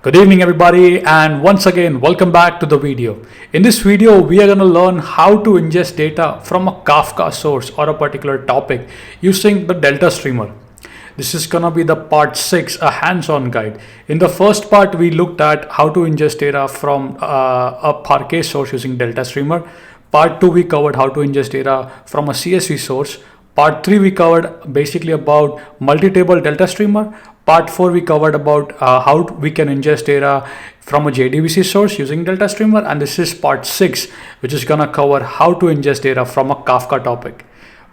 Good evening everybody, and once again welcome back to the video. In this video we are going to learn how to ingest data from a Kafka source or a particular topic using the DeltaStreamer. This is going to be the part 6, a hands-on guide. In the first part we looked at how to ingest data from a Parquet source using DeltaStreamer. Part 2 we covered how to ingest data from a CSV source. Part 3 we covered basically about MultiTable DeltaStreamer. Part 4 we covered about how we can ingest data from a JDBC source using DeltaStreamer, and this is part 6, which is gonna cover how to ingest data from a Kafka topic.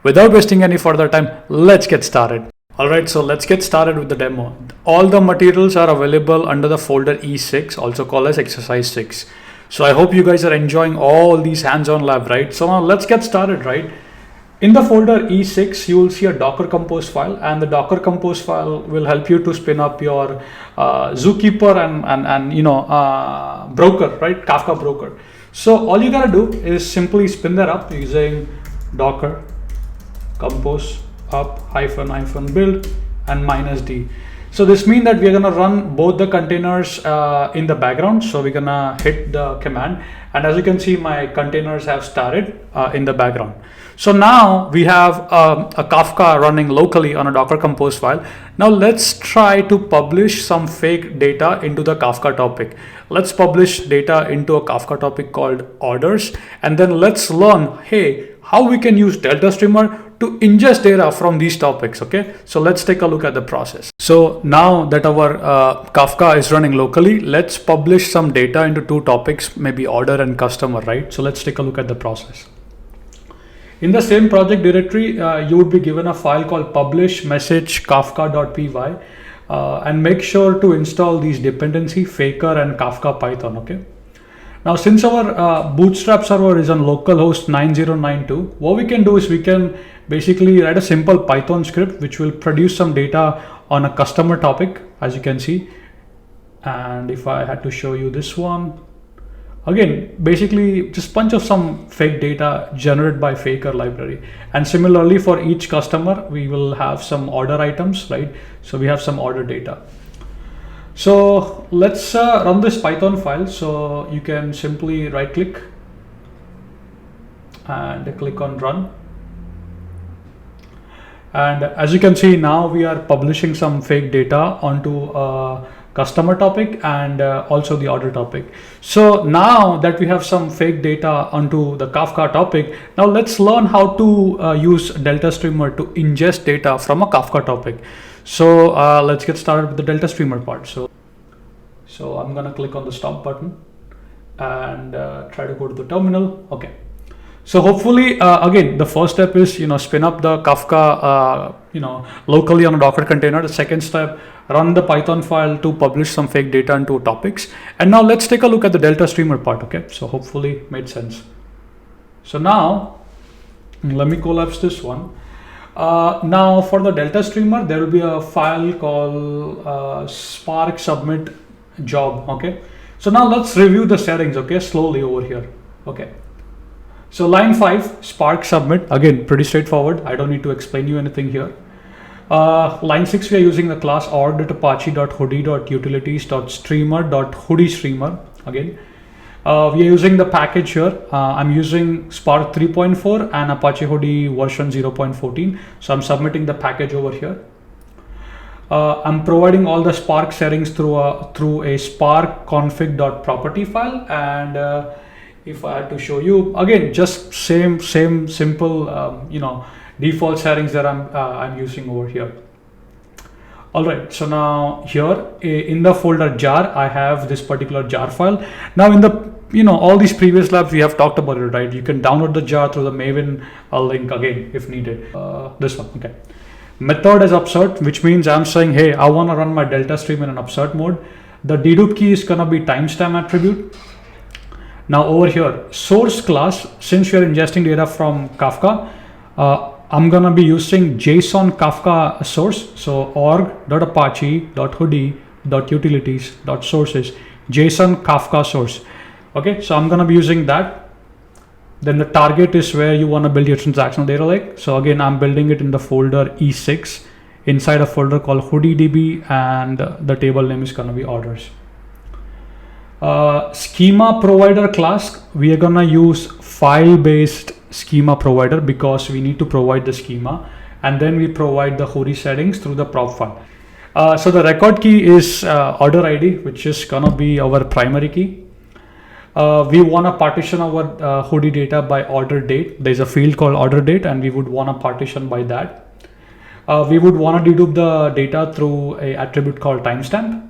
Without wasting any further time, let's get started. Alright, so let's get started with the demo. All the materials are available under the folder E6, also called as exercise 6. So I hope you guys are enjoying all these hands-on lab, right? So now let's get started, right? In the folder E6, you will see a Docker Compose file, and the Docker Compose file will help you to spin up your Zookeeper and broker, right? Kafka broker. So all you gotta do is simply spin that up using Docker Compose up -- build and -d. So this means that we're gonna run both the containers in the background. So we're gonna hit the command, and as you can see, my containers have started in the background. So now we have a Kafka running locally on a Docker Compose file. Now let's try to publish some fake data into the Kafka topic. Let's publish data into a Kafka topic called orders, and then let's learn, hey, how we can use DeltaStreamer to ingest data from these topics. Okay, so let's take a look at the process. So now that our Kafka is running locally, let's publish some data into two topics, maybe order and customer, right? So let's take a look at the process. In the same project directory, you would be given a file called publish message kafka.py, and make sure to install these dependency faker and Kafka Python. Okay. Now, since our Bootstrap server is on localhost 9092, what we can do is we can basically write a simple Python script which will produce some data on a customer topic, as you can see. And if I had to show you this one, again, basically just bunch of some fake data generated by faker library. And similarly for each customer, we will have some order items, right? So we have some order data. So let's run this Python file. So you can simply right click and click on run. And as you can see, now we are publishing some fake data onto customer topic and also the order topic. So now that we have some fake data onto the Kafka topic, now let's learn how to use DeltaStreamer to ingest data from a Kafka topic. So let's get started with the DeltaStreamer part. So I'm gonna click on the stop button and try to go to the terminal. Okay. So hopefully, again, the first step is, spin up the Kafka, locally on a Docker container. The second step, run the Python file to publish some fake data into topics. And now let's take a look at the DeltaStreamer part. Okay. So hopefully made sense. So now let me collapse this one. Now for the DeltaStreamer, there will be a file called Spark submit job. Okay. So now let's review the settings. Okay. Slowly over here. Okay. So line 5, Spark submit, again, pretty straightforward. I don't need to explain you anything here. Line 6, we are using the class org.apache.hudi.utilities.streamer.Hudi Streamer. Again, we are using the package here. I'm using Spark 3.4 and Apache Hudi version 0.14. So I'm submitting the package over here. I'm providing all the Spark settings through a Spark config.property file, and if I had to show you, again, just same simple default settings that I'm using over here. All right, so now here in the folder jar, I have this particular jar file. Now in the all these previous labs we have talked about it, right? You can download the jar through the Maven link again if needed. This one, okay. Method is upsert, which means I'm saying, hey, I want to run my DeltaStream in an upsert mode. The dedupe key is gonna be timestamp attribute. Now over here, source class, since you're ingesting data from Kafka, I'm gonna be using JSON Kafka source. So org.apache.hudi.utilities.sources, JSON Kafka source. Okay, so I'm gonna be using that. Then the target is where you wanna build your transactional data lake. So again, I'm building it in the folder E6 inside a folder called HudiDB, and the table name is gonna be orders. Schema provider class, we are gonna use file-based schema provider because we need to provide the schema, and then we provide the Hudi settings through the prop file. So the record key is order ID, which is gonna be our primary key. We want to partition our Hudi data by order date. There's a field called order date, and we would want to partition by that. We would want to dedupe the data through a attribute called timestamp.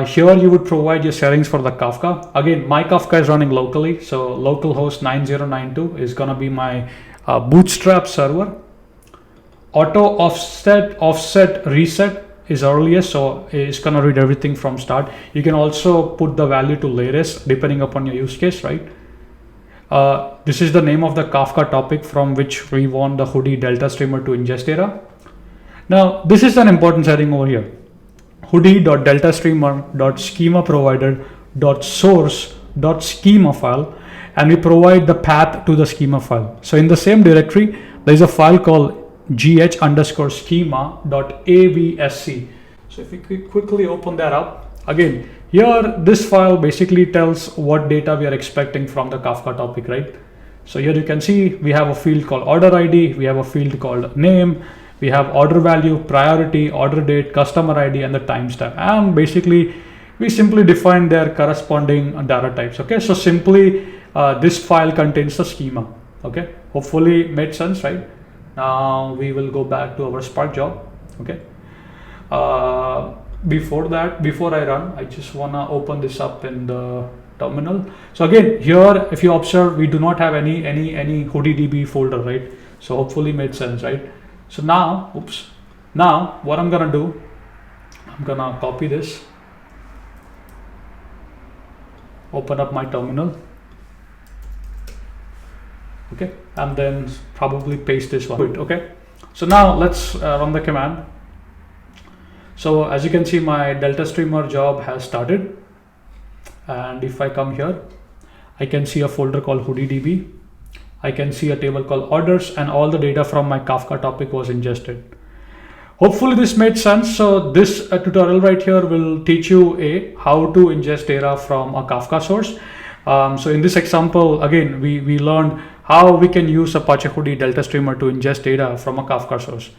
Here you would provide your settings for the Kafka. Again, my Kafka is running locally, so localhost 9092 is gonna be my bootstrap server. Auto offset reset is earliest, so it's gonna read everything from start. You can also put the value to latest depending upon your use case, right? This is the name of the Kafka topic from which we want the Hudi DeltaStreamer to ingest data. Now, this is an important setting over here. Hudi.deltaStreamer.schema file, and we provide the path to the schema file. So in the same directory, there is a file called gh_schema.absc. So if we quickly open that up, again, here this file basically tells what data we are expecting from the Kafka topic, right? So here you can see we have a field called order ID, we have a field called name, we have order value, priority, order date, customer ID, and the timestamp. And basically, we simply define their corresponding data types. Okay, so simply this file contains the schema. Okay, hopefully made sense, right? Now we will go back to our Spark job. Okay. Before I run, I just wanna open this up in the terminal. So again, here, if you observe, we do not have any HudiDB folder, right? So hopefully made sense, right? So now, now what I'm gonna do, I'm gonna copy this, open up my terminal, okay, and then probably paste this one. Okay, so now let's run the command. So as you can see, my DeltaStreamer job has started, and if I come here, I can see a folder called HudiDB. I can see a table called orders, and all the data from my Kafka topic was ingested. Hopefully this made sense. So this tutorial right here will teach you how to ingest data from a Kafka source. So in this example, again, we learned how we can use Apache Hudi DeltaStreamer to ingest data from a Kafka source.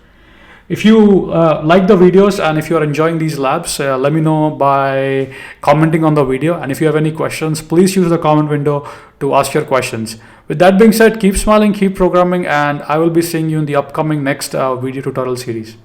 If you like the videos and if you are enjoying these labs, let me know by commenting on the video. And if you have any questions, please use the comment window to ask your questions. With that being said, keep smiling, keep programming, and I will be seeing you in the upcoming next video tutorial series.